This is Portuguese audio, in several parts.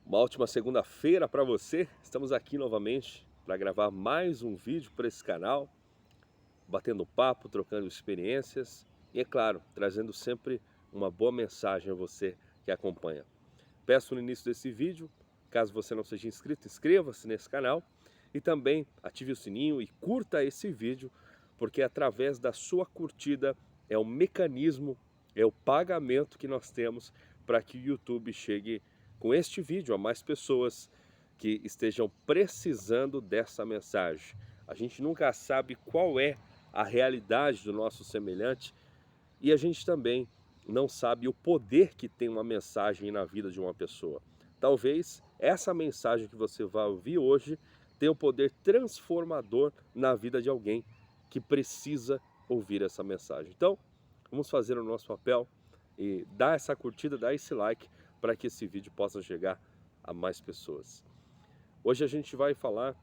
Uma ótima segunda-feira para você. Estamos aqui novamente para gravar mais um vídeo para esse canal, batendo papo, trocando experiências e, é claro, trazendo sempre uma boa mensagem a você que acompanha. Peço no início desse vídeo, caso você não seja inscrito, inscreva-se nesse canal e também ative o sininho e curta esse vídeo, porque através da sua curtida é o mecanismo, é o pagamento que nós temos para que o YouTube chegue com este vídeo a mais pessoas que estejam precisando dessa mensagem. A gente nunca sabe qual é a realidade do nosso semelhante e a gente também não sabe o poder que tem uma mensagem na vida de uma pessoa. Talvez essa mensagem que você vai ouvir hoje tenha um poder transformador na vida de alguém que precisa ouvir essa mensagem. Então, vamos fazer o nosso papel e dar essa curtida, dar esse like para que esse vídeo possa chegar a mais pessoas. Hoje a gente vai falar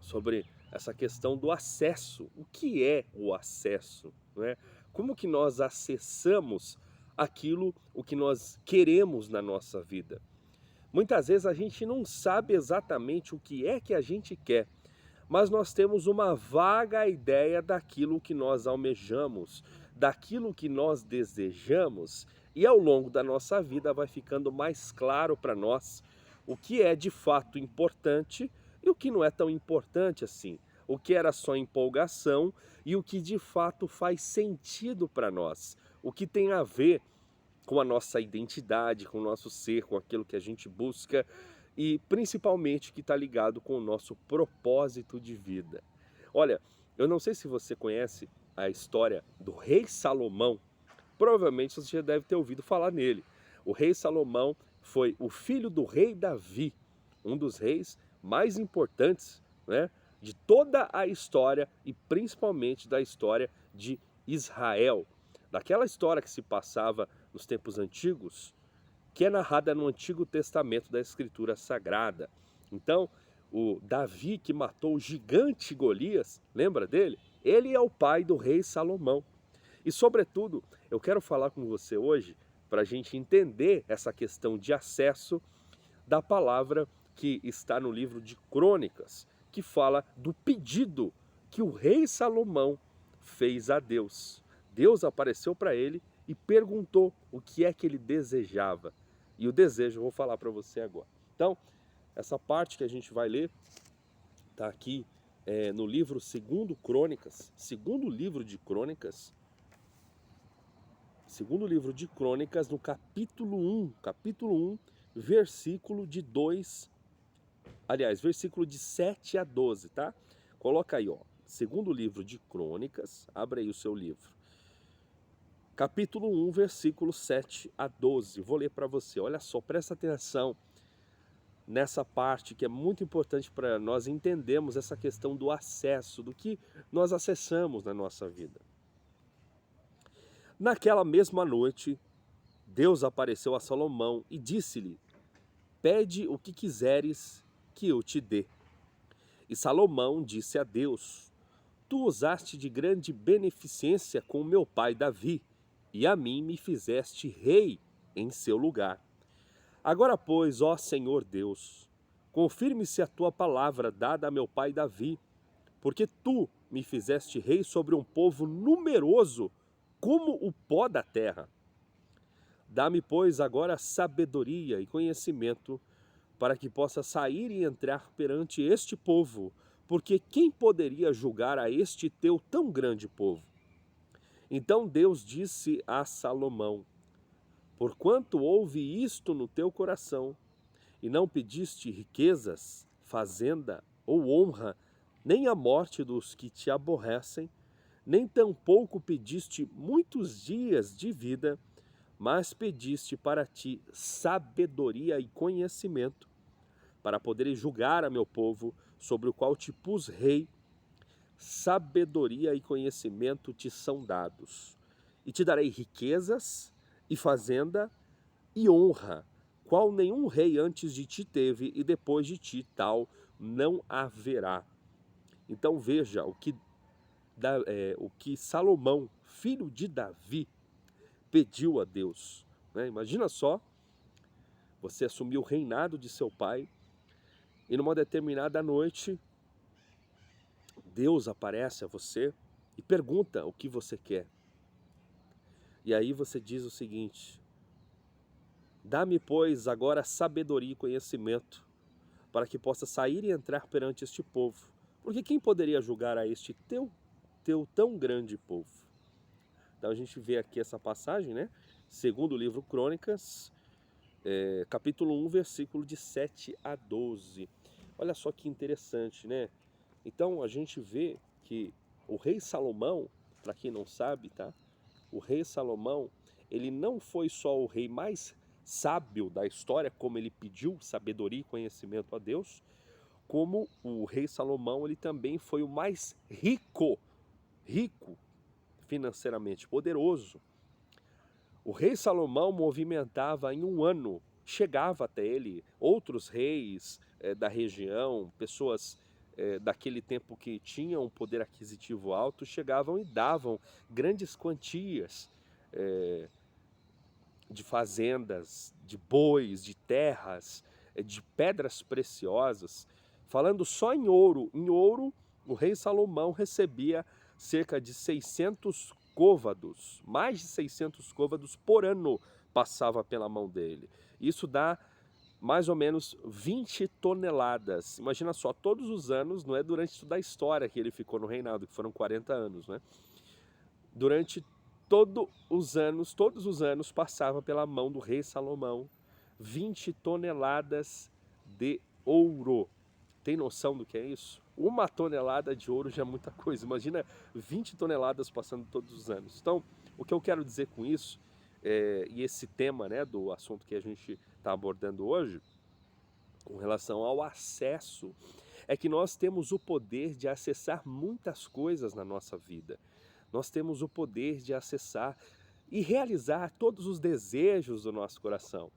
sobre essa questão do acesso. O que é o acesso, né? Como que nós acessamos aquilo o que nós queremos na nossa vida? Muitas vezes a gente não sabe exatamente o que é que a gente quer, mas nós temos uma vaga ideia daquilo que nós almejamos, daquilo que nós desejamos, e ao longo da nossa vida vai ficando mais claro para nós o que é de fato importante e o que não é tão importante assim, o que era só empolgação e o que de fato faz sentido para nós, o que tem a ver com a nossa identidade, com o nosso ser, com aquilo que a gente busca e principalmente que está ligado com o nosso propósito de vida. Olha, eu não sei se você conhece a história do rei Salomão, provavelmente você já deve ter ouvido falar nele. O rei Salomão foi o filho do rei Davi, um dos reis mais importantes, né, de toda a história e principalmente da história de Israel. Daquela história que se passava nos tempos antigos, que é narrada no Antigo Testamento da Escritura Sagrada. Então, o Davi que matou o gigante Golias, lembra dele? Ele é o pai do rei Salomão. E, sobretudo, eu quero falar com você hoje para a gente entender essa questão de acesso da palavra que está no livro de Crônicas, que fala do pedido que o rei Salomão fez a Deus. Deus apareceu para ele e perguntou o que é que ele desejava. E o desejo eu vou falar para você agora. Então, essa parte que a gente vai ler está aqui no livro segundo Crônicas, segundo livro de Crônicas, no capítulo 1, versículo de 2, aliás, versículo de 7 a 12, tá? Coloca aí, ó, segundo livro de Crônicas, abre aí o seu livro. Capítulo 1, versículo 7 a 12, vou ler para você, olha só, presta atenção nessa parte que é muito importante para nós entendermos essa questão do acesso, do que nós acessamos na nossa vida. Naquela mesma noite, Deus apareceu a Salomão e disse-lhe: pede o que quiseres que eu te dê. E Salomão disse a Deus: tu usaste de grande beneficência com meu pai Davi, e a mim me fizeste rei em seu lugar. Agora, pois, ó Senhor Deus, confirme-se a tua palavra dada a meu pai Davi, porque tu me fizeste rei sobre um povo numeroso como o pó da terra. Dá-me, pois, agora sabedoria e conhecimento, para que possa sair e entrar perante este povo, porque quem poderia julgar a este teu tão grande povo? Então Deus disse a Salomão: porquanto houve isto no teu coração, e não pediste riquezas, fazenda ou honra, nem a morte dos que te aborrecem, nem tampouco pediste muitos dias de vida, mas pediste para ti sabedoria e conhecimento, para poderes julgar a meu povo, sobre o qual te pus rei. Sabedoria e conhecimento te são dados, e te darei riquezas e fazenda e honra, qual nenhum rei antes de ti teve, e depois de ti tal não haverá. Então veja o que Salomão, filho de Davi, pediu a Deus, né? Imagina só, você assumiu o reinado de seu pai, e numa determinada noite, Deus aparece a você e pergunta o que você quer. E aí você diz o seguinte: dá-me, pois, agora sabedoria e conhecimento, para que possa sair e entrar perante este povo. Porque quem poderia julgar a este teu tão grande povo? Então a gente vê aqui essa passagem, né? Segundo o livro Crônicas, capítulo 1, versículo de 7 a 12. Olha só que interessante, né? Então a gente vê que o rei Salomão, para quem não sabe, tá? O rei Salomão, ele não foi só o rei mais sábio da história, como ele pediu sabedoria e conhecimento a Deus, como o rei Salomão, ele também foi o mais rico financeiramente, poderoso. O rei Salomão movimentava em um ano, chegava até ele outros reis da região, pessoas daquele tempo que tinham um poder aquisitivo alto, chegavam e davam grandes quantias de fazendas, de bois, de terras, de pedras preciosas. Falando só em ouro, o rei Salomão recebia cerca de 600 côvados, mais de 600 côvados por ano passava pela mão dele. Isso dá mais ou menos 20 toneladas. Imagina só, todos os anos, não é durante toda a história que ele ficou no reinado, que foram 40 anos, né? Durante todos os anos passava pela mão do rei Salomão 20 toneladas de ouro. Tem noção do que é isso? Uma tonelada de ouro já é muita coisa. Imagina 20 toneladas passando todos os anos. Então, o que eu quero dizer com isso, e esse tema, né, do assunto que a gente está abordando hoje, com relação ao acesso, é que nós temos o poder de acessar muitas coisas na nossa vida. Nós temos o poder de acessar e realizar todos os desejos do nosso coração.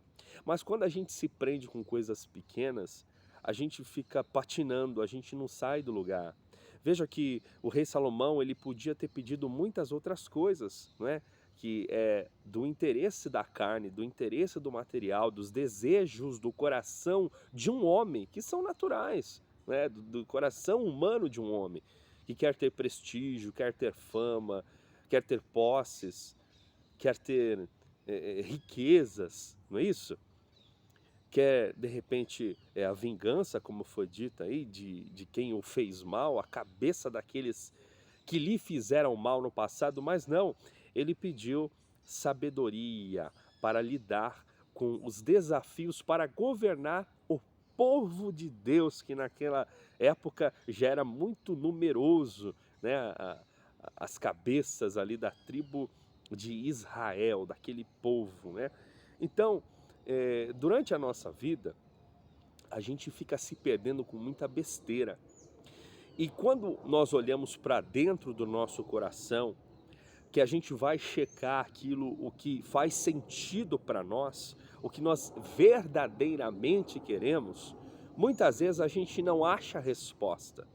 Mas quando a gente se prende com coisas pequenas, a gente fica patinando, a gente não sai do lugar. Veja que o rei Salomão, ele podia ter pedido muitas outras coisas, não é? Que é do interesse da carne, do interesse do material, dos desejos do coração de um homem, que são naturais, né? Do coração humano de um homem, que quer ter prestígio, quer ter fama, quer ter posses, quer ter riquezas, não é isso? Quer, de repente, a vingança, como foi dito aí, de quem o fez mal, a cabeça daqueles que lhe fizeram mal no passado, mas não, ele pediu sabedoria para lidar com os desafios, para governar o povo de Deus, que naquela época já era muito numeroso, né? As cabeças ali da tribo de Israel, daquele povo, né? Então, durante a nossa vida, a gente fica se perdendo com muita besteira. E quando nós olhamos para dentro do nosso coração, que a gente vai checar aquilo, o que faz sentido para nós, o que nós verdadeiramente queremos, muitas vezes a gente não acha resposta.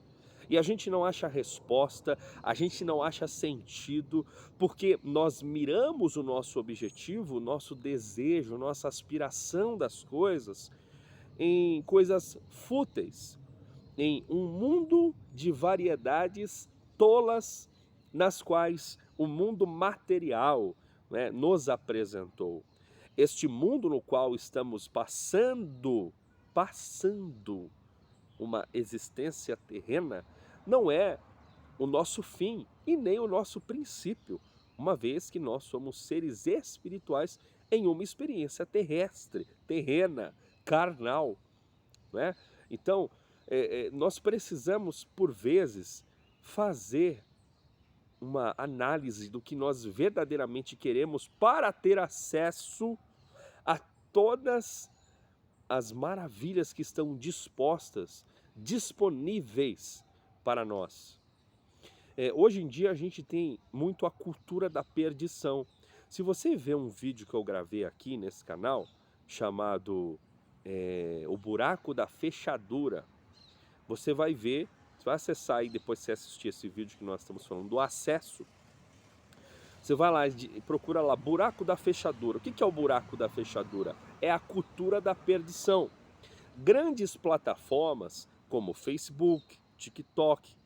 E a gente não acha resposta, a gente não acha sentido, porque nós miramos o nosso objetivo, o nosso desejo, nossa aspiração das coisas em coisas fúteis, em um mundo de variedades tolas nas quais o mundo material, né, nos apresentou. Este mundo no qual estamos passando uma existência terrena, não é o nosso fim e nem o nosso princípio, uma vez que nós somos seres espirituais em uma experiência terrestre, terrena, carnal, não é? Então, nós precisamos, por vezes, fazer uma análise do que nós verdadeiramente queremos para ter acesso a todas as maravilhas que estão disponíveis para nós. Hoje em dia a gente tem muito a cultura da perdição. Se você ver um vídeo que eu gravei aqui nesse canal, chamado O Buraco da Fechadura, você vai ver, você vai acessar aí depois que você assistir esse vídeo que nós estamos falando do acesso, Você vai lá e procura lá, buraco da fechadura. O que é o buraco da fechadura? É a cultura da perdição. Grandes plataformas como Facebook, TikTok,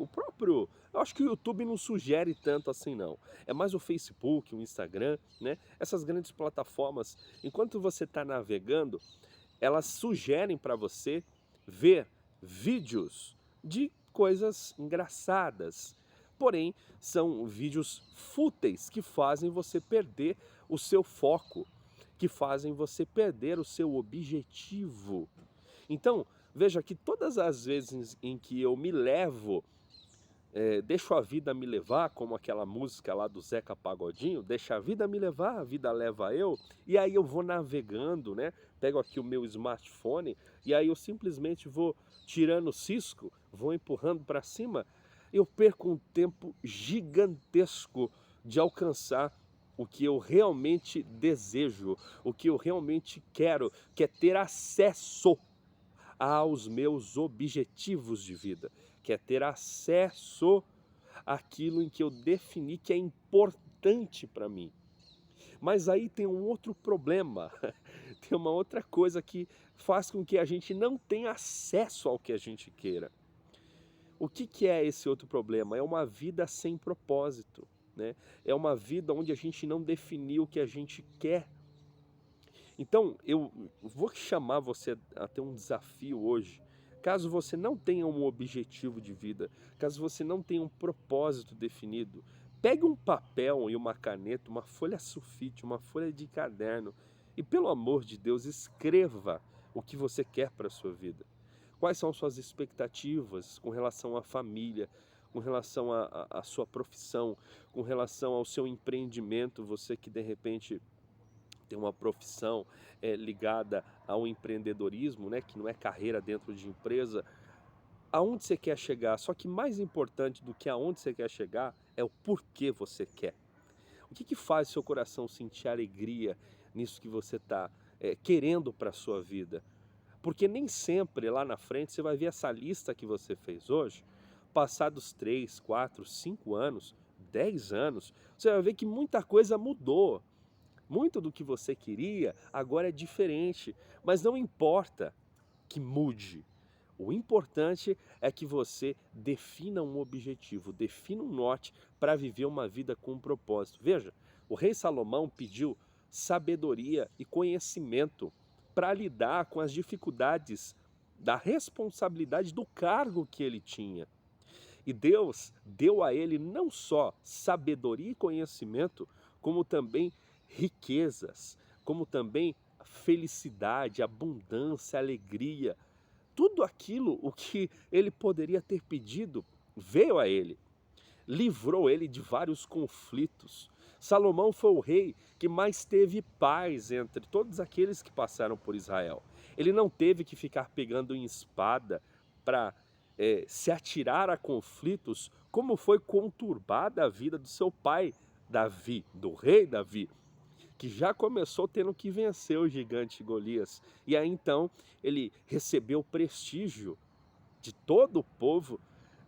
o próprio... Eu acho que o YouTube não sugere tanto assim não. É mais o Facebook, o Instagram, né? Essas grandes plataformas, enquanto você está navegando, elas sugerem para você ver vídeos de coisas engraçadas. Porém, são vídeos fúteis que fazem você perder o seu foco, que fazem você perder o seu objetivo. Então, veja que todas as vezes em que eu me levo, deixo a vida me levar, como aquela música lá do Zeca Pagodinho, deixa a vida me levar, a vida leva eu, e aí eu vou navegando, né? Pego aqui o meu smartphone, e aí eu simplesmente vou tirando o cisco, vou empurrando para cima, eu perco um tempo gigantesco de alcançar o que eu realmente desejo, o que eu realmente quero, que é ter acesso aos meus objetivos de vida, que é ter acesso àquilo em que eu defini que é importante para mim. Mas aí tem um outro problema, tem uma outra coisa que faz com que a gente não tenha acesso ao que a gente queira. O que é esse outro problema? É uma vida sem propósito, né? É uma vida onde a gente não definiu o que a gente quer. Então, eu vou chamar você a ter um desafio hoje. Caso você não tenha um objetivo de vida, caso você não tenha um propósito definido, pegue um papel e uma caneta, uma folha sulfite, uma folha de caderno e, pelo amor de Deus, escreva o que você quer para a sua vida. Quais são suas expectativas com relação à família, com relação à sua profissão, com relação ao seu empreendimento, você que de repente tem uma profissão ligada ao empreendedorismo, né, que não é carreira dentro de empresa, aonde você quer chegar? Só que mais importante do que aonde você quer chegar é o porquê você quer. O que faz seu coração sentir alegria nisso que você está querendo para a sua vida? Porque nem sempre lá na frente você vai ver essa lista que você fez hoje, passados 3, 4, 5 anos, 10 anos, você vai ver que muita coisa mudou. Muito do que você queria agora é diferente, mas não importa que mude. O importante é que você defina um objetivo, defina um norte para viver uma vida com um propósito. Veja, o rei Salomão pediu sabedoria e conhecimento para lidar com as dificuldades da responsabilidade do cargo que ele tinha. E Deus deu a ele não só sabedoria e conhecimento, como também riquezas, como também felicidade, abundância, alegria. Tudo aquilo o que ele poderia ter pedido veio a ele. Livrou ele de vários conflitos. Salomão foi o rei que mais teve paz entre todos aqueles que passaram por Israel. Ele não teve que ficar pegando em espada para se atirar a conflitos, como foi conturbada a vida do seu pai Davi, do rei Davi, que já começou tendo que vencer o gigante Golias. E aí então ele recebeu o prestígio de todo o povo.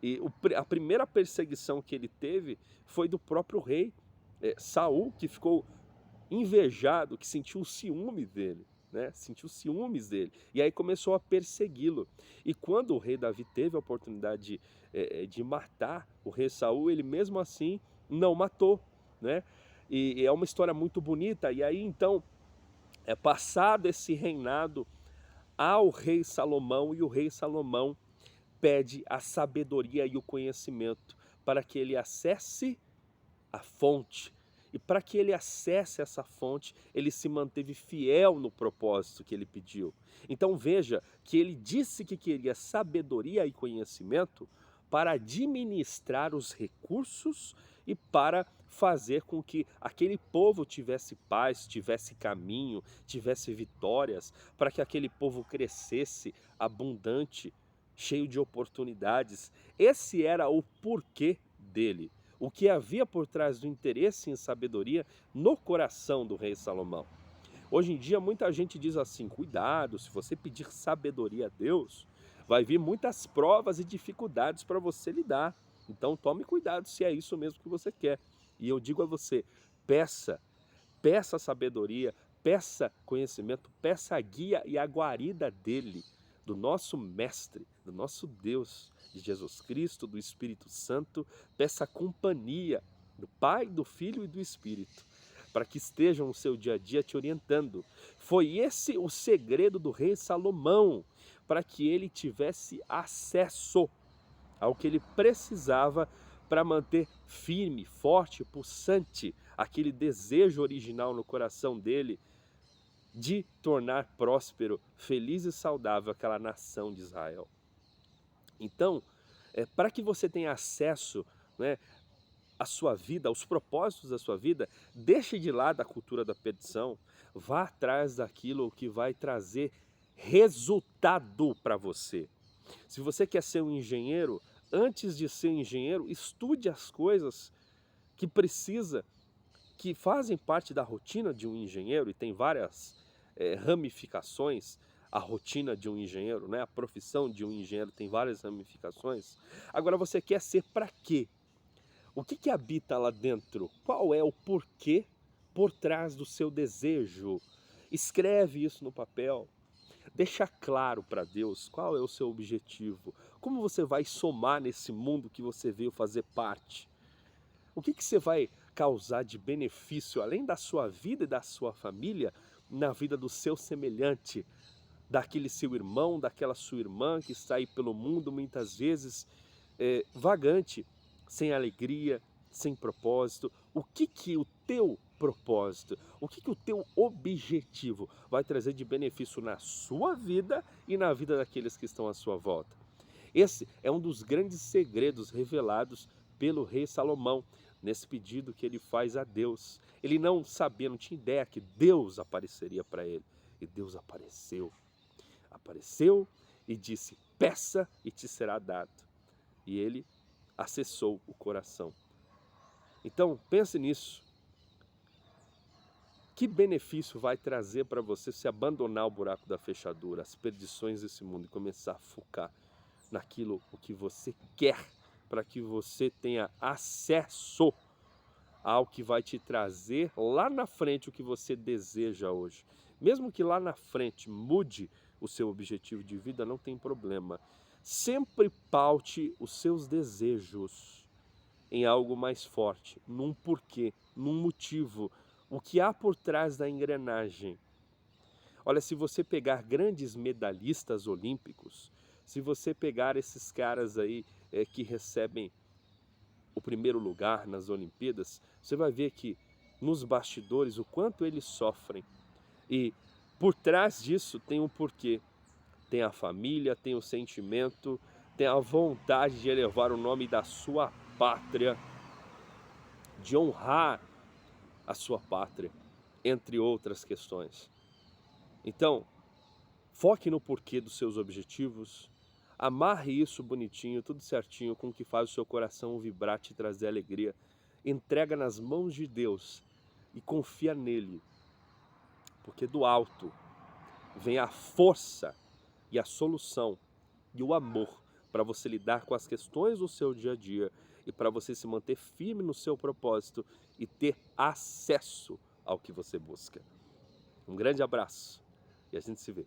E a primeira perseguição que ele teve foi do próprio rei Saul, que ficou invejado, que sentiu ciúme dele, né? Sentiu ciúmes dele, e aí começou a persegui-lo. E quando o rei Davi teve a oportunidade de matar o rei Saul, ele mesmo assim não matou, né? E é uma história muito bonita. E aí então é passado esse reinado ao rei Salomão, e o rei Salomão pede a sabedoria e o conhecimento para que ele acesse a fonte. E para que ele acesse essa fonte, ele se manteve fiel no propósito que ele pediu. Então veja que ele disse que queria sabedoria e conhecimento para administrar os recursos e para fazer com que aquele povo tivesse paz, tivesse caminho, tivesse vitórias, para que aquele povo crescesse abundante, cheio de oportunidades. Esse era o porquê dele. O que havia por trás do interesse em sabedoria no coração do rei Salomão. Hoje em dia muita gente diz assim, cuidado, se você pedir sabedoria a Deus, vai vir muitas provas e dificuldades para você lidar. Então tome cuidado se é isso mesmo que você quer. E eu digo a você, peça, peça sabedoria, peça conhecimento, peça a guia e a guarida dele, do nosso Mestre, do nosso Deus, de Jesus Cristo, do Espírito Santo, peça a companhia do Pai, do Filho e do Espírito, para que estejam no seu dia a dia te orientando. Foi esse o segredo do rei Salomão, para que ele tivesse acesso ao que ele precisava para manter firme, forte, pulsante aquele desejo original no coração dele de tornar próspero, feliz e saudável aquela nação de Israel. Então, para que você tenha acesso, né, à sua vida, aos propósitos da sua vida, deixe de lado a cultura da perdição, vá atrás daquilo que vai trazer resultado para você. Se você quer ser um engenheiro, antes de ser engenheiro, estude as coisas que precisa, que fazem parte da rotina de um engenheiro, e tem várias ramificações, a rotina de um engenheiro, né? A profissão de um engenheiro tem várias ramificações. Agora você quer ser para quê? O que habita lá dentro? Qual é o porquê por trás do seu desejo? Escreve isso no papel. Deixa claro para Deus qual é o seu objetivo. Como você vai somar nesse mundo que você veio fazer parte? O que você vai causar de benefício, além da sua vida e da sua família, na vida do seu semelhante, daquele seu irmão, daquela sua irmã que está aí pelo mundo muitas vezes vagante, sem alegria, sem propósito? O que o teu propósito, o que o teu objetivo vai trazer de benefício na sua vida e na vida daqueles que estão à sua volta? Esse é um dos grandes segredos revelados pelo rei Salomão, nesse pedido que ele faz a Deus. Ele não sabia, não tinha ideia que Deus apareceria para ele. E Deus apareceu. Apareceu e disse, peça e te será dado. E ele acessou o coração. Então, pense nisso. Que benefício vai trazer para você se abandonar o buraco da fechadura, as perdições desse mundo e começar a focar naquilo o que você quer, para que você tenha acesso ao que vai te trazer lá na frente o que você deseja hoje. Mesmo que lá na frente mude o seu objetivo de vida, não tem problema. Sempre paute os seus desejos em algo mais forte, num porquê, num motivo, o que há por trás da engrenagem. Olha, se você pegar grandes medalhistas olímpicos, se você pegar esses caras aí que recebem o primeiro lugar nas Olimpíadas, você vai ver que nos bastidores o quanto eles sofrem. E por trás disso tem um porquê. Tem a família, tem o sentimento, tem a vontade de elevar o nome da sua pátria, de honrar a sua pátria, entre outras questões. Então, foque no porquê dos seus objetivos, amarre isso bonitinho, tudo certinho, com o que faz o seu coração vibrar, te trazer alegria. Entrega nas mãos de Deus e confia nele, porque do alto vem a força e a solução e o amor para você lidar com as questões do seu dia a dia e para você se manter firme no seu propósito e ter acesso ao que você busca. Um grande abraço e a gente se vê.